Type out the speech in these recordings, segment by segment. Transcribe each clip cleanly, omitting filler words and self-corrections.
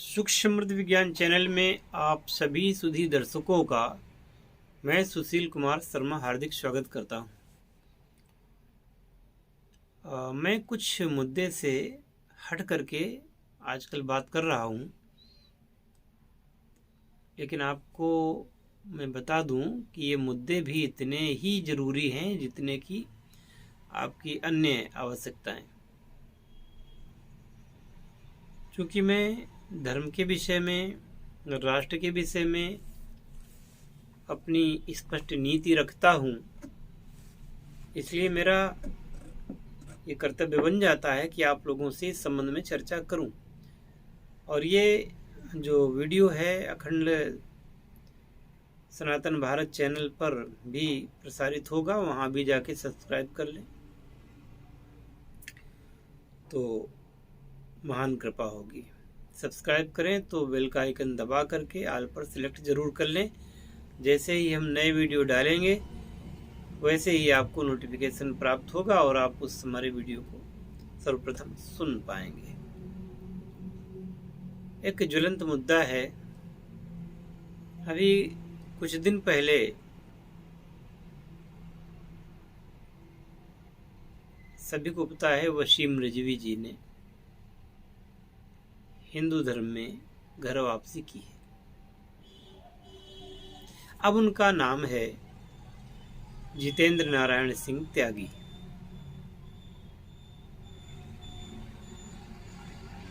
सूक्ष्म समृद्धि विज्ञान चैनल में आप सभी सुधी दर्शकों का मैं सुशील कुमार शर्मा हार्दिक स्वागत करता हूं। मैं कुछ मुद्दे से हट करके आजकल बात कर रहा हूं, लेकिन आपको मैं बता दूं कि ये मुद्दे भी इतने ही ज़रूरी हैं जितने कि आपकी अन्य आवश्यकताएं। क्योंकि मैं धर्म के विषय में, राष्ट्र के विषय में अपनी स्पष्ट नीति रखता हूं, इसलिए मेरा ये कर्तव्य बन जाता है कि आप लोगों से इस संबंध में चर्चा करूं। और ये जो वीडियो है अखंड सनातन भारत चैनल पर भी प्रसारित होगा, वहां भी जाके सब्सक्राइब कर लें तो महान कृपा होगी। सब्सक्राइब करें तो बेल का आइकन दबा करके ऑल पर सिलेक्ट जरूर कर लें। जैसे ही हम नए वीडियो डालेंगे वैसे ही आपको नोटिफिकेशन प्राप्त होगा और आप उस हमारे वीडियो को सर्वप्रथम सुन पाएंगे। एक ज्वलंत मुद्दा है। अभी कुछ दिन पहले सभी को पता है, वसीम रिजवी जी ने हिंदू धर्म में घर वापसी की है। अब उनका नाम है जितेंद्र नारायण सिंह त्यागी।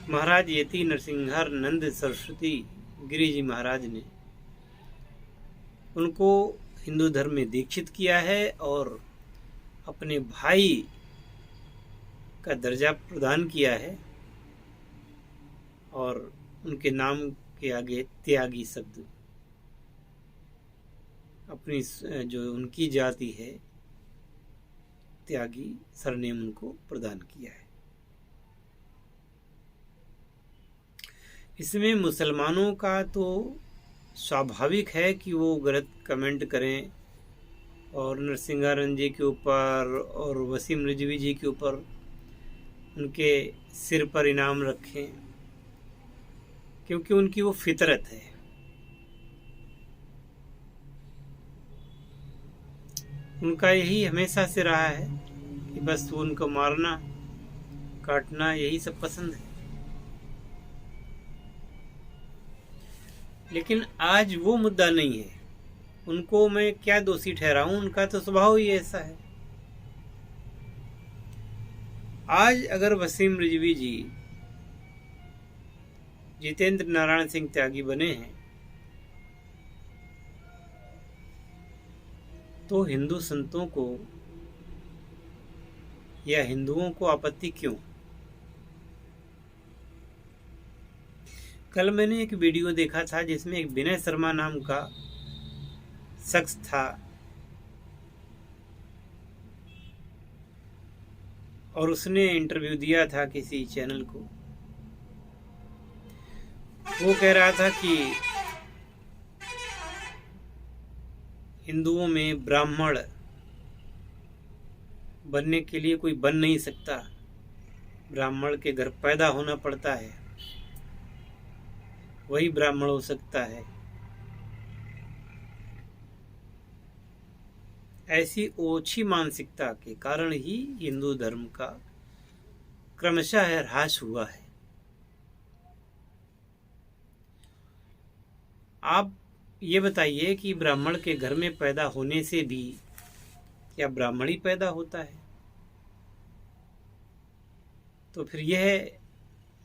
महाराज यति नरसिंहानंद सरस्वती गिरि जी महाराज ने उनको हिंदू धर्म में दीक्षित किया है और अपने भाई का दर्जा प्रदान किया है और उनके नाम के आगे त्यागी शब्द, अपनी जो उनकी जाति है त्यागी सरनेम उनको प्रदान किया है। इसमें मुसलमानों का तो स्वाभाविक है कि वो गलत कमेंट करें और नरसिंहानंद जी के ऊपर और वसीम रिजवी जी के ऊपर उनके सिर पर इनाम रखें, क्योंकि उनकी वो फितरत है। उनका यही हमेशा से रहा है कि बस वो उनको मारना काटना यही सब पसंद है। लेकिन आज वो मुद्दा नहीं है। उनको मैं क्या दोषी ठहराऊं, उनका तो स्वभाव ही ऐसा है। आज अगर वसीम रिजवी जी जितेंद्र नारायण सिंह त्यागी बने हैं तो हिंदू संतों को या हिंदुओं को आपत्ति क्यों? कल मैंने एक वीडियो देखा था जिसमें एक विनय शर्मा नाम का शख्स था और उसने इंटरव्यू दिया था किसी चैनल को। वो कह रहा था कि हिंदुओं में ब्राह्मण बनने के लिए कोई बन नहीं सकता, ब्राह्मण के घर पैदा होना पड़ता है, वही ब्राह्मण हो सकता है। ऐसी ओछी मानसिकता के कारण ही हिंदू धर्म का क्रमशः ह्रास हुआ है। आप ये बताइए कि ब्राह्मण के घर में पैदा होने से भी क्या ब्राह्मण ही पैदा होता है? तो फिर यह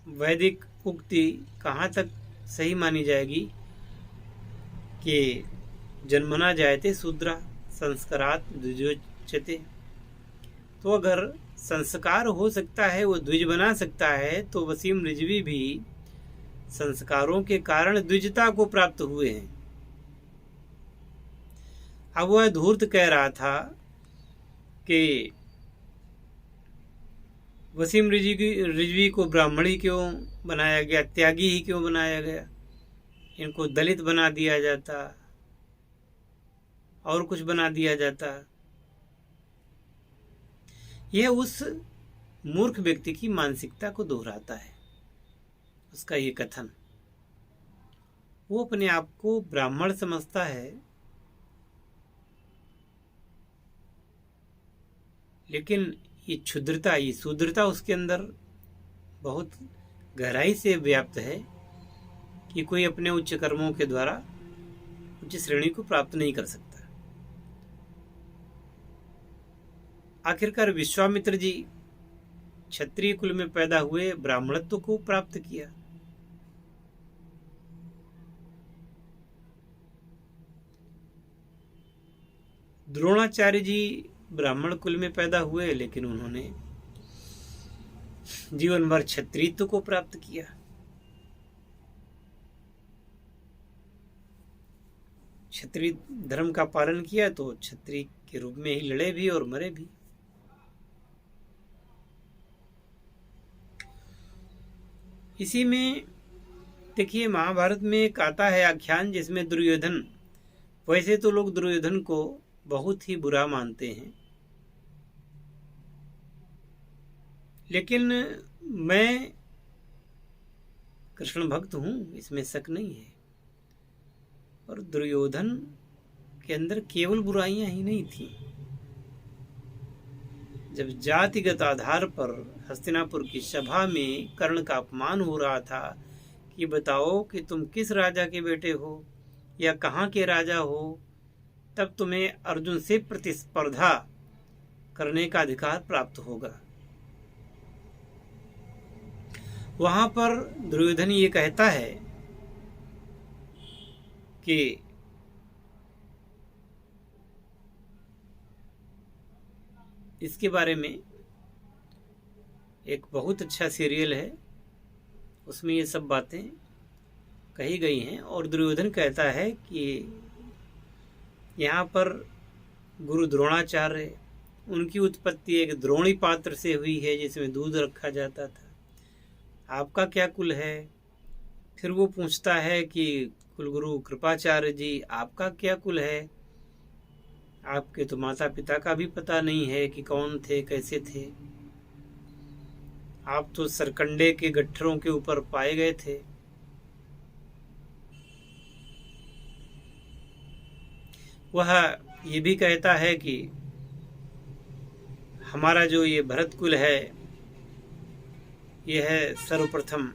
वैदिक उक्ति कहाँ तक सही मानी जाएगी कि जन्मना जायते शूद्रा संस्कारात् द्विजोच्यते। तो अगर संस्कार हो सकता है, वो द्विज बना सकता है, तो वसीम रिजवी भी संस्कारों के कारण द्विजता को प्राप्त हुए हैं। अब वह धूर्त कह रहा था कि वसीम रिजवी को ब्राह्मण ही क्यों बनाया गया, त्यागी ही क्यों बनाया गया, इनको दलित बना दिया जाता और कुछ बना दिया जाता। यह उस मूर्ख व्यक्ति की मानसिकता को दोहराता है, उसका ये कथन। वो अपने आप को ब्राह्मण समझता है, लेकिन ये क्षुद्रता, ये शूद्रता उसके अंदर बहुत गहराई से व्याप्त है कि कोई अपने उच्च कर्मों के द्वारा उच्च श्रेणी को प्राप्त नहीं कर सकता। आखिरकार विश्वामित्र जी क्षत्रिय कुल में पैदा हुए, ब्राह्मणत्व को प्राप्त किया। द्रोणाचार्य जी ब्राह्मण कुल में पैदा हुए, लेकिन उन्होंने जीवन भर क्षत्रियत्व को प्राप्त किया। क्षत्रिय धर्म का पालन किया तो क्षत्रिय के रूप में ही लड़े भी और मरे भी। इसी में देखिए, महाभारत में एक आता है आख्यान जिसमें दुर्योधन, वैसे तो लोग दुर्योधन को बहुत ही बुरा मानते हैं, लेकिन मैं कृष्ण भक्त हूं, इसमें शक नहीं है। और दुर्योधन के अंदर केवल बुराइयां ही नहीं थी। जब जातिगत आधार पर हस्तिनापुर की सभा में कर्ण का अपमान हो रहा था कि बताओ कि तुम किस राजा के बेटे हो या कहाँ के राजा हो, तब तुम्हें अर्जुन से प्रतिस्पर्धा करने का अधिकार प्राप्त होगा। वहां पर दुर्योधन ये कहता है कि इसके बारे में एक बहुत अच्छा सीरियल है, उसमें ये सब बातें कही गई हैं। और दुर्योधन कहता है कि यहाँ पर गुरु द्रोणाचार्य, उनकी उत्पत्ति एक द्रोणी पात्र से हुई है जिसमें दूध रखा जाता था। आपका क्या कुल है? फिर वो पूछता है कि कुलगुरु कृपाचार्य जी, आपका क्या कुल है? आपके तो माता पिता का भी पता नहीं है कि कौन थे, कैसे थे। आप तो सरकंडे के गट्ठरों के ऊपर पाए गए थे। वह ये भी कहता है कि हमारा जो ये भरत कुल है, यह है सर्वप्रथम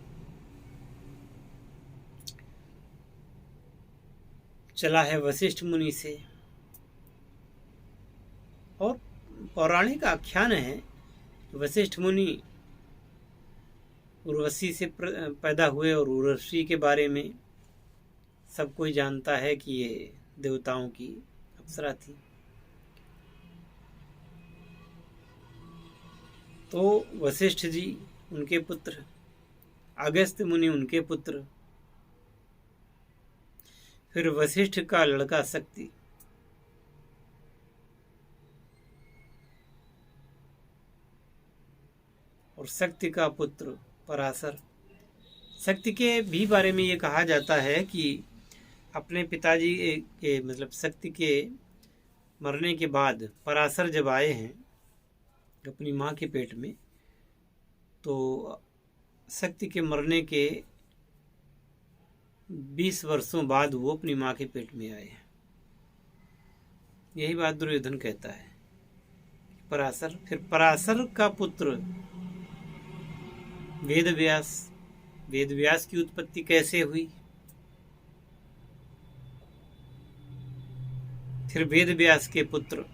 चला है वशिष्ठ मुनि से। और पौराणिक आख्यान है, वशिष्ठ मुनि उर्वशी से पैदा हुए और उर्वशी के बारे में सब कोई जानता है कि ये देवताओं की अप्सरा थी। तो वशिष्ठ जी उनके पुत्र, अगस्त्य मुनि उनके पुत्र, फिर वशिष्ठ का लड़का शक्ति, और शक्ति का पुत्र पराशर। शक्ति के भी बारे में ये कहा जाता है कि अपने पिताजी के मतलब शक्ति के मरने के बाद पराशर जब आए हैं अपनी माँ के पेट में, तो शक्ति के मरने के 20 वर्षों बाद वो अपनी माँ के पेट में आए हैं। यही बात दुर्योधन कहता है। पराशर, फिर पराशर का पुत्र वेदव्यास। वेदव्यास की उत्पत्ति कैसे हुई? फिर वेदव्यास के पुत्र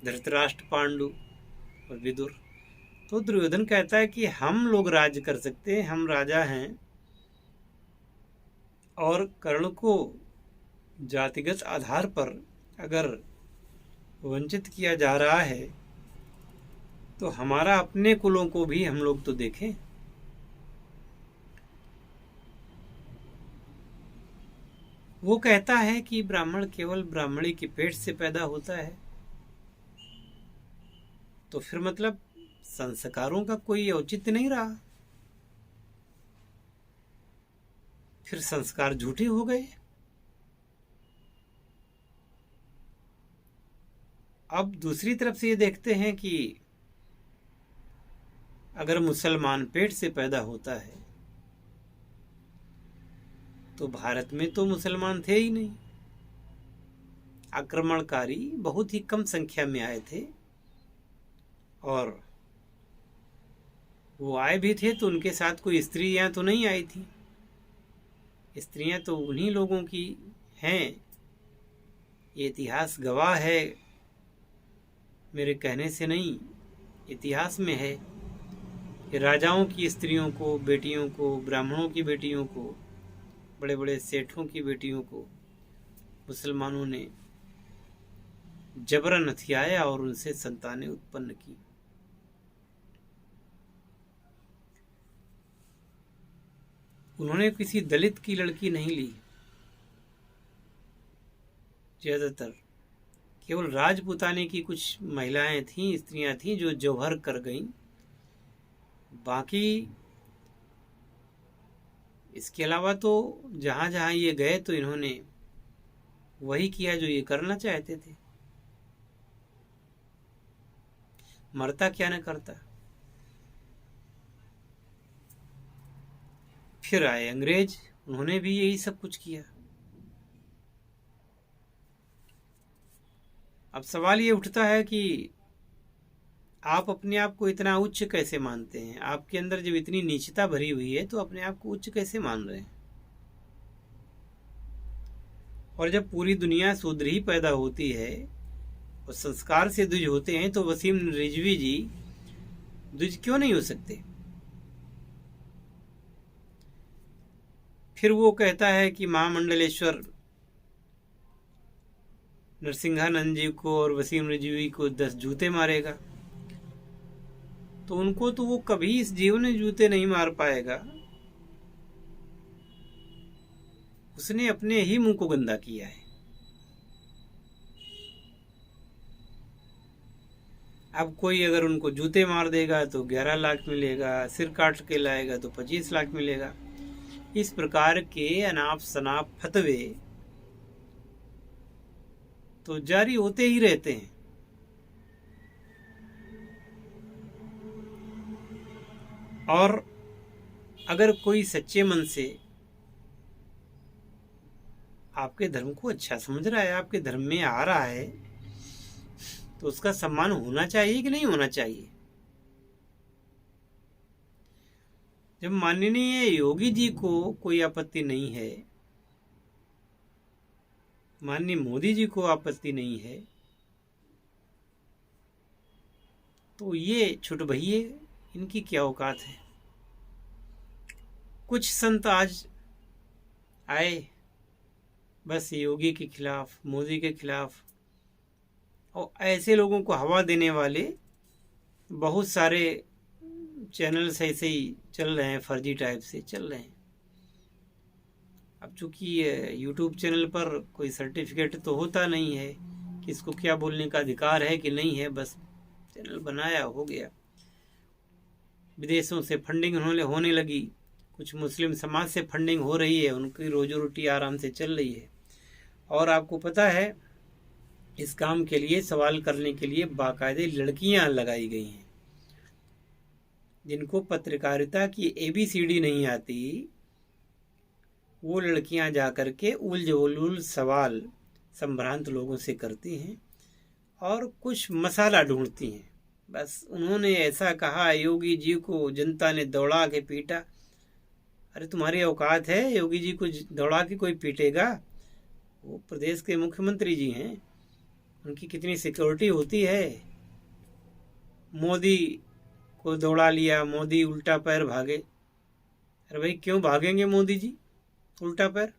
धृतराष्ट्र, पांडु और विदुर। तो दुर्योधन कहता है कि हम लोग राज्य कर सकते हैं, हम राजा हैं, और कर्ण को जातिगत आधार पर अगर वंचित किया जा रहा है तो हमारा अपने कुलों को भी हम लोग तो देखें। वो कहता है कि ब्राह्मण केवल ब्राह्मणी के पेट से पैदा होता है, तो फिर मतलब संस्कारों का कोई औचित्य नहीं रहा, फिर संस्कार झूठे हो गए। अब दूसरी तरफ से ये देखते हैं कि अगर मुसलमान पेट से पैदा होता है तो भारत में तो मुसलमान थे ही नहीं। आक्रमणकारी बहुत ही कम संख्या में आए थे, और वो आए भी थे तो उनके साथ कोई स्त्रियां तो नहीं आई थी। स्त्रियां तो उन्हीं लोगों की हैं। ये इतिहास गवाह है, मेरे कहने से नहीं, इतिहास में है कि राजाओं की स्त्रियों को, बेटियों को, ब्राह्मणों की बेटियों को, बड़े बड़े सेठों की बेटियों को मुसलमानों ने जबरन हथियाया और उनसे संतानें उत्पन्न की। उन्होंने किसी दलित की लड़की नहीं ली। ज्यादातर केवल राजपुताने की कुछ महिलाएं थीं, स्त्रियां थीं जो जौहर कर गईं। बाकी इसके अलावा तो जहां जहां ये गए तो इन्होंने वही किया जो ये करना चाहते थे। मरता क्या न करता। फिर आए अंग्रेज, उन्होंने भी यही सब कुछ किया। अब सवाल ये उठता है कि आप अपने आप को इतना उच्च कैसे मानते हैं? आपके अंदर जब इतनी नीचता भरी हुई है तो अपने आप को उच्च कैसे मान रहे हैं? और जब पूरी दुनिया शूद्र ही पैदा होती है और संस्कार से द्विज होते हैं तो वसीम रिजवी जी द्विज क्यों नहीं हो सकते? फिर वो कहता है कि महामंडलेश्वर नरसिंहानंद जी को और वसीम रिजवी को 10 जूते मारेगा। तो उनको तो वो कभी इस जीवन में जूते नहीं मार पाएगा। उसने अपने ही मुंह को गंदा किया है। अब कोई अगर उनको जूते मार देगा तो 11 लाख मिलेगा, सिर काट के लाएगा तो 25 लाख मिलेगा। इस प्रकार के अनाप शनाप फतवे तो जारी होते ही रहते हैं। और अगर कोई सच्चे मन से आपके धर्म को अच्छा समझ रहा है, आपके धर्म में आ रहा है, तो उसका सम्मान होना चाहिए कि नहीं होना चाहिए? जब माननीय योगी जी को कोई आपत्ति नहीं है, माननीय मोदी जी को आपत्ति नहीं है, तो ये छुट भइये इनकी क्या औकात है? कुछ संत आज आए बस योगी के खिलाफ, मोदी के खिलाफ, और ऐसे लोगों को हवा देने वाले बहुत सारे चैनल्स ऐसे ही चल रहे हैं, फर्जी टाइप से चल रहे हैं। अब चूंकि यूट्यूब चैनल पर कोई सर्टिफिकेट तो होता नहीं है कि इसको क्या बोलने का अधिकार है कि नहीं है, बस चैनल बनाया हो गया। विदेशों से फंडिंग होने लगी, कुछ मुस्लिम समाज से फंडिंग हो रही है, उनकी रोजी रोटी आराम से चल रही है। और आपको पता है इस काम के लिए, सवाल करने के लिए बाकायदे लड़कियां लगाई गई हैं, जिनको पत्रकारिता की ABCD नहीं आती। वो लड़कियां जाकर के उल सवाल संभ्रांत लोगों से करती हैं और कुछ मसाला ढूंढती हैं। बस उन्होंने ऐसा कहा, योगी जी को जनता ने दौड़ा के पीटा। अरे तुम्हारी औकात है? योगी जी को दौड़ा के कोई पीटेगा? वो प्रदेश के मुख्यमंत्री जी हैं, उनकी कितनी सिक्योरिटी होती है। मोदी को दौड़ा लिया, मोदी उल्टा पैर भागे। अरे भाई क्यों भागेंगे मोदी जी उल्टा पैर?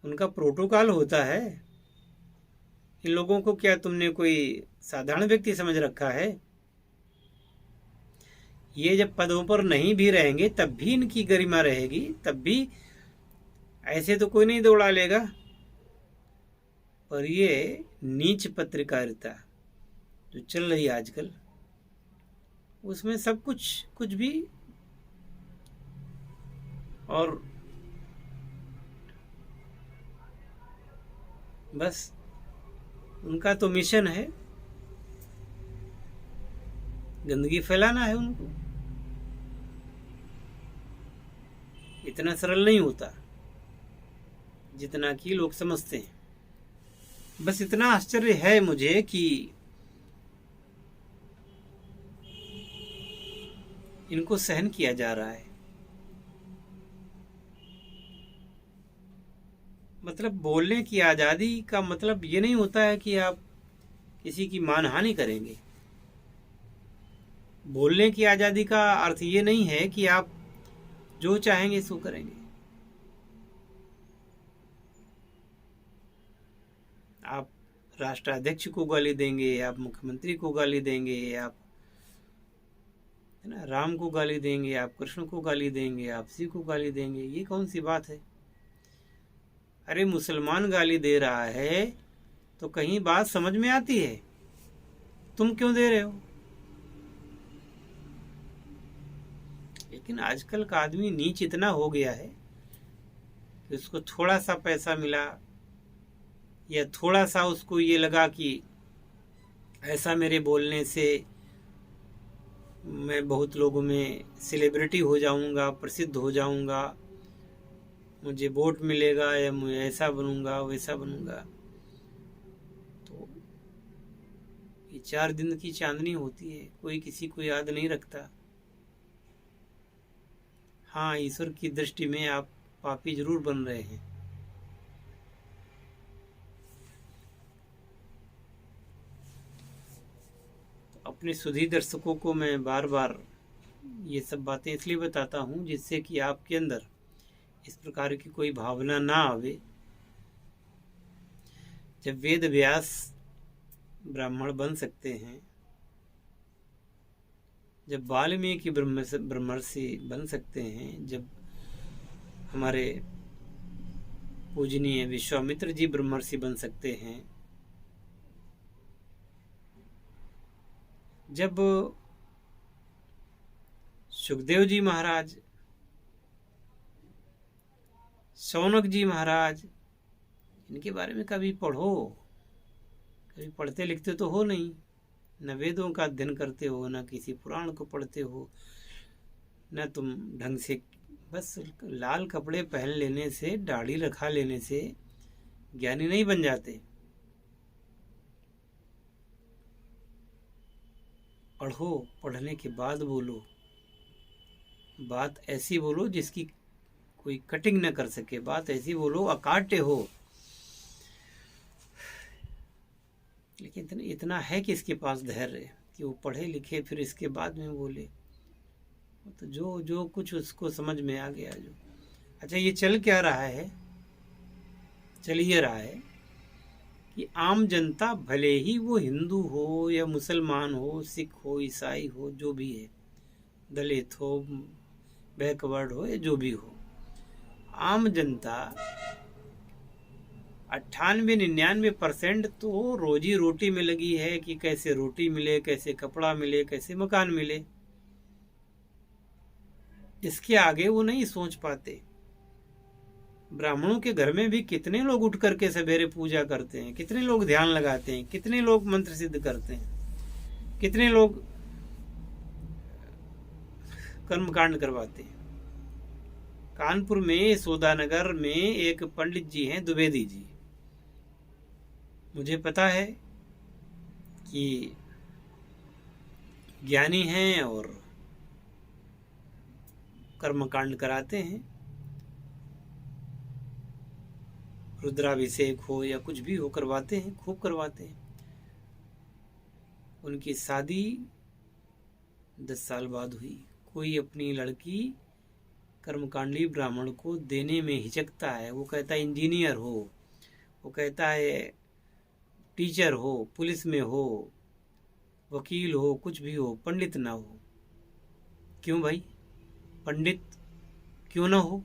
उनका प्रोटोकॉल होता है। इन लोगों को क्या तुमने कोई साधारण व्यक्ति समझ रखा है? ये जब पदों पर नहीं भी रहेंगे तब भी इनकी गरिमा रहेगी, तब भी ऐसे तो कोई नहीं दौड़ा लेगा। पर ये नीच पत्रकारिता जो चल रही है आजकल, उसमें सब कुछ भी, और बस उनका तो मिशन है, गंदगी फैलाना है उनको। इतना सरल नहीं होता जितना कि लोग समझते हैं। बस इतना आश्चर्य है मुझे कि इनको सहन किया जा रहा है। मतलब बोलने की आज़ादी का मतलब ये नहीं होता है कि आप किसी की मानहानि करेंगे। बोलने की आज़ादी का अर्थ ये नहीं है कि आप जो चाहेंगे सो करेंगे। आप राष्ट्राध्यक्ष को गाली देंगे, आप मुख्यमंत्री को गाली देंगे, आप है ना राम को गाली देंगे, आप कृष्ण को गाली देंगे, आप शिव को गाली देंगे, ये कौन सी बात है? अरे मुसलमान गाली दे रहा है तो कहीं बात समझ में आती है, तुम क्यों दे रहे हो? लेकिन आजकल का आदमी नीच इतना हो गया है कि उसको थोड़ा सा पैसा मिला या थोड़ा सा उसको ये लगा कि ऐसा मेरे बोलने से मैं बहुत लोगों में सेलिब्रिटी हो जाऊंगा, प्रसिद्ध हो जाऊंगा, मुझे वोट मिलेगा या मैं ऐसा बनूंगा वैसा बनूंगा। तो ये 4 दिन की चांदनी होती है, कोई किसी को याद नहीं रखता। हाँ, ईश्वर की दृष्टि में आप पापी जरूर बन रहे हैं। अपने सुधी दर्शकों को मैं बार बार ये सब बातें इसलिए बताता हूँ जिससे कि आपके अंदर इस प्रकार की कोई भावना ना आवे। जब वेद व्यास ब्राह्मण बन सकते हैं, जब वाल्मीकि ब्रह्मर्षि बन सकते हैं, जब हमारे पूजनीय विश्वामित्र जी ब्रह्मर्षि बन सकते हैं, जब सुखदेव जी महाराज, शौनक जी महाराज, इनके बारे में कभी पढ़ो। कभी पढ़ते लिखते तो हो नहीं, न वेदों का अध्ययन करते हो, न किसी पुराण को पढ़ते हो, न तुम ढंग से, बस लाल कपड़े पहन लेने से, दाढ़ी रखा लेने से ज्ञानी नहीं बन जाते। पढ़ो, पढ़ने के बाद बोलो, बात ऐसी बोलो जिसकी कोई कटिंग न कर सके, बात ऐसी बोलो अकाट्य हो। लेकिन इतना है कि इसके पास धैर्य कि वो पढ़े लिखे फिर इसके बाद में बोले, तो जो कुछ उसको समझ में आ गया। जो अच्छा, ये चल क्या रहा है? चल ये रहा है कि आम जनता, भले ही वो हिंदू हो या मुसलमान हो, सिख हो, ईसाई हो, जो भी है, दलित हो, बैकवर्ड हो या जो भी हो, आम जनता 98-99% तो रोजी रोटी में लगी है कि कैसे रोटी मिले, कैसे कपड़ा मिले, कैसे मकान मिले। इसके आगे वो नहीं सोच पाते। ब्राह्मणों के घर में भी कितने लोग उठ करके सवेरे पूजा करते हैं, कितने लोग ध्यान लगाते हैं, कितने लोग मंत्र सिद्ध करते हैं, कितने लोग कर्मकांड करवाते हैं। कानपुर में सोदानगर में एक पंडित जी हैं, द्विवेदी जी, मुझे पता है कि ज्ञानी हैं और कर्मकांड कराते हैं। रुद्राभिषेक हो या कुछ भी हो, करवाते हैं, खूब करवाते हैं। उनकी शादी 10 साल बाद हुई। कोई अपनी लड़की कर्मकांडी ब्राह्मण को देने में हिचकता है। वो कहता है इंजीनियर हो, वो कहता है टीचर हो, पुलिस में हो, वकील हो, कुछ भी हो, पंडित ना हो। क्यों भाई? पंडित क्यों ना हो?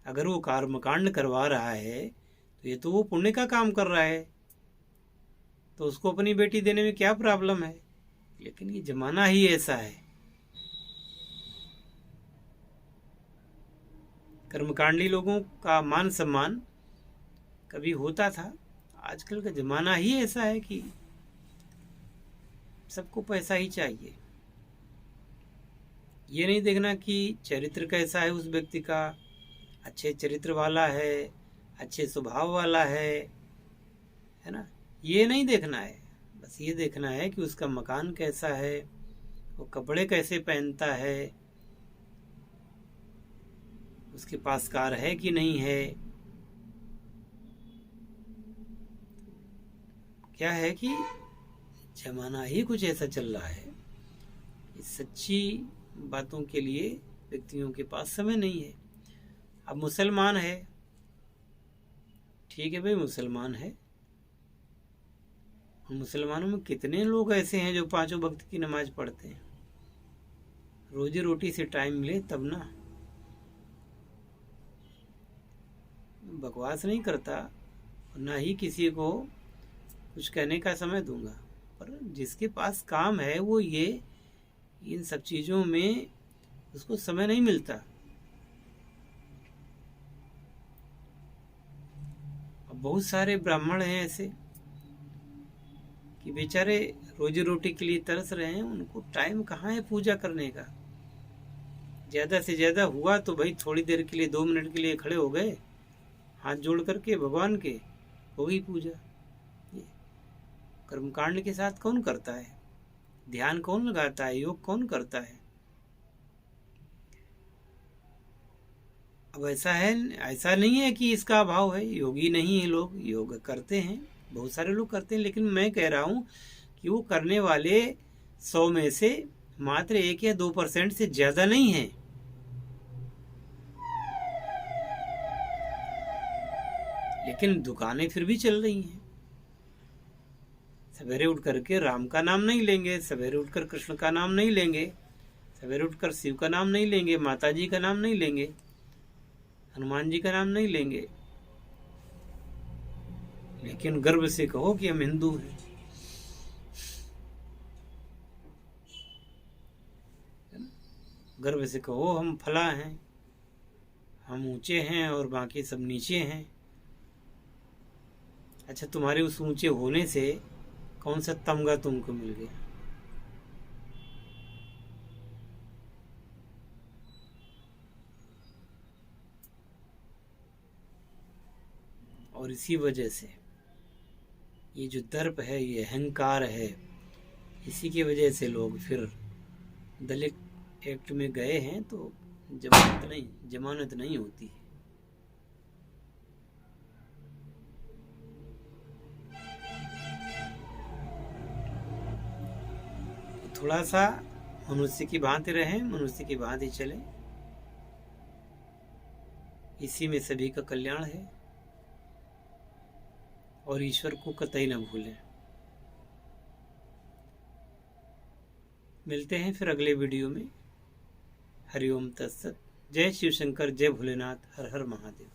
अगर वो कर्मकांड करवा रहा है तो ये तो वो पुण्य का काम कर रहा है, तो उसको अपनी बेटी देने में क्या प्रॉब्लम है? लेकिन ये जमाना ही ऐसा है। कर्मकांडी लोगों का मान सम्मान कभी होता था, आजकल का जमाना ही ऐसा है कि सबको पैसा ही चाहिए। ये नहीं देखना कि चरित्र कैसा है उस व्यक्ति का, अच्छे चरित्र वाला है, अच्छे स्वभाव वाला है ना, ये नहीं देखना है। बस ये देखना है कि उसका मकान कैसा है, वो कपड़े कैसे पहनता है, उसके पास कार है कि नहीं है। क्या है कि जमाना ही कुछ ऐसा चल रहा है कि सच्ची बातों के लिए व्यक्तियों के पास समय नहीं है। अब मुसलमान है, ठीक है भाई, मुसलमान है, मुसलमानों में कितने लोग ऐसे हैं जो 5 वक्त की नमाज पढ़ते हैं। रोजी रोटी से टाइम मिले तब ना। बकवास नहीं करता, ना ही किसी को कुछ कहने का समय दूंगा, पर जिसके पास काम है वो ये इन सब चीज़ों में उसको समय नहीं मिलता। अब बहुत सारे ब्राह्मण हैं ऐसे कि बेचारे रोजी रोटी के लिए तरस रहे हैं, उनको टाइम कहाँ है पूजा करने का। ज़्यादा से ज़्यादा हुआ तो भाई थोड़ी देर के लिए 2 मिनट के लिए खड़े हो गए, हाथ जोड़ करके भगवान के, हो गई पूजा। ये कर्मकांड के साथ कौन करता है? ध्यान कौन लगाता है? योग कौन करता है? अब ऐसा नहीं है कि इसका अभाव है, योगी नहीं है, लोग योग करते हैं, बहुत सारे लोग करते हैं, लेकिन मैं कह रहा हूँ कि वो करने वाले 100 में से मात्र 1 या 2% से ज़्यादा नहीं है। लेकिन दुकानें फिर भी चल रही हैं। सवेरे उठ करके राम का नाम नहीं लेंगे, सवेरे उठकर कृष्ण का नाम नहीं लेंगे, सवेरे उठकर शिव का नाम नहीं लेंगे, माता जी का नाम नहीं लेंगे, हनुमान जी का नाम नहीं लेंगे, लेकिन गर्व से कहो कि हम हिंदू हैं। गर्व से कहो हम फला हैं, हम ऊंचे हैं और बाकी सब नीचे हैं। अच्छा, तुम्हारे उस ऊंचे होने से कौन सा तमगा तुमको मिल गया? और इसी वजह से ये जो दर्प है, ये अहंकार है, इसी की वजह से लोग फिर दलित एक्ट में गए हैं तो जमानत नहीं होती है। थोड़ा सा मनुष्य की भांति रहें, मनुष्य की भांति चलें, इसी में सभी का कल्याण है। और ईश्वर को कतई न भूलें। मिलते हैं फिर अगले वीडियो में। हरिओम तत्सत। जय शिव शंकर, जय भोलेनाथ, हर हर महादेव।